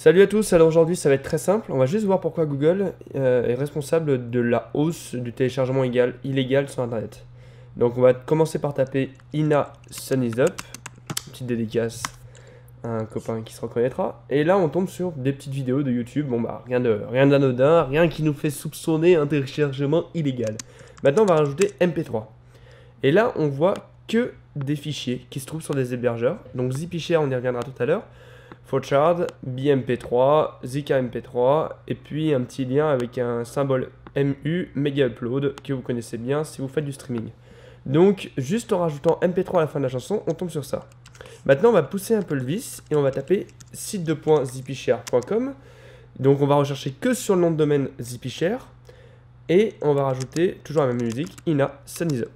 Salut à tous, alors aujourd'hui ça va être très simple, on va juste voir pourquoi Google est responsable de la hausse du téléchargement illégal sur internet. Donc on va commencer par taper Ina Sun is Up, petite dédicace à un copain qui se reconnaîtra. Et là on tombe sur des petites vidéos de YouTube, bon bah rien d'anodin, rien qui nous fait soupçonner un téléchargement illégal. Maintenant on va rajouter MP3. Et là on voit que des fichiers qui se trouvent sur des hébergeurs, donc ZippyShare on y reviendra tout à l'heure. Flowchart, BMP3, Zika MP3, et puis un petit lien avec un symbole MU, Mega Upload, que vous connaissez bien si vous faites du streaming. Donc, juste en rajoutant MP3 à la fin de la chanson, on tombe sur ça. Maintenant, on va pousser un peu le vis et on va taper site.zippyshare.com. Donc, on va rechercher que sur le nom de domaine ZippyShare et on va rajouter toujours la même musique, Ina Sun is Up.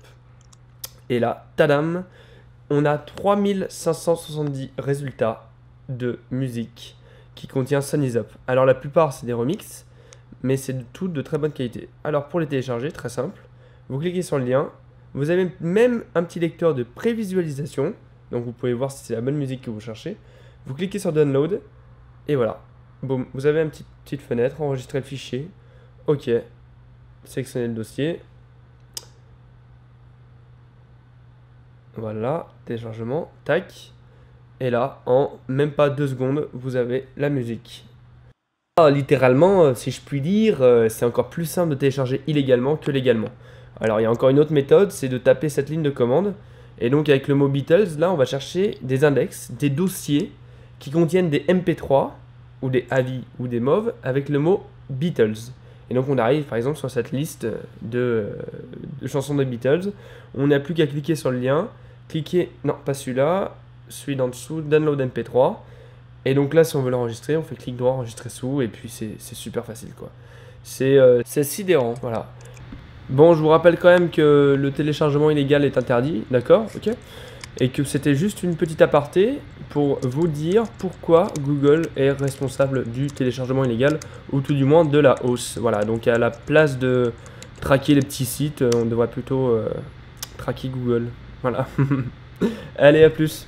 Et là, tadam, on a 3570 résultats de musique qui contient Sun is Up. Alors la plupart c'est des remixes, mais c'est tout de très bonne qualité. Alors pour les télécharger, très simple, vous cliquez sur le lien, vous avez même un petit lecteur de prévisualisation, donc vous pouvez voir si c'est la bonne musique que vous cherchez. Vous cliquez sur Download, et voilà, boum, vous avez une petite fenêtre, enregistrer le fichier, ok, sélectionnez le dossier, voilà, téléchargement, tac. Et là, en même pas 2 secondes, vous avez la musique. Littéralement, si je puis dire, c'est encore plus simple de télécharger illégalement que légalement. Alors, il y a encore une autre méthode, c'est de taper cette ligne de commande. Et donc, avec le mot Beatles, là, on va chercher des index, des dossiers qui contiennent des MP3 ou des AVI ou des MOV avec le mot Beatles. Et donc, on arrive, par exemple, sur cette liste de chansons des Beatles. On n'a plus qu'à cliquer sur le lien, cliquer, non, pas celui-là, celui d'en dessous, download MP3. Et donc là, si on veut l'enregistrer, on fait clic droit, enregistrer sous, et puis c'est super facile, quoi. C'est sidérant, voilà. Bon, je vous rappelle quand même que le téléchargement illégal est interdit, d'accord, ok. Et que c'était juste une petite aparté pour vous dire pourquoi Google est responsable du téléchargement illégal, ou tout du moins de la hausse. Voilà, donc à la place de traquer les petits sites, on devrait plutôt traquer Google. Voilà. Allez, à plus.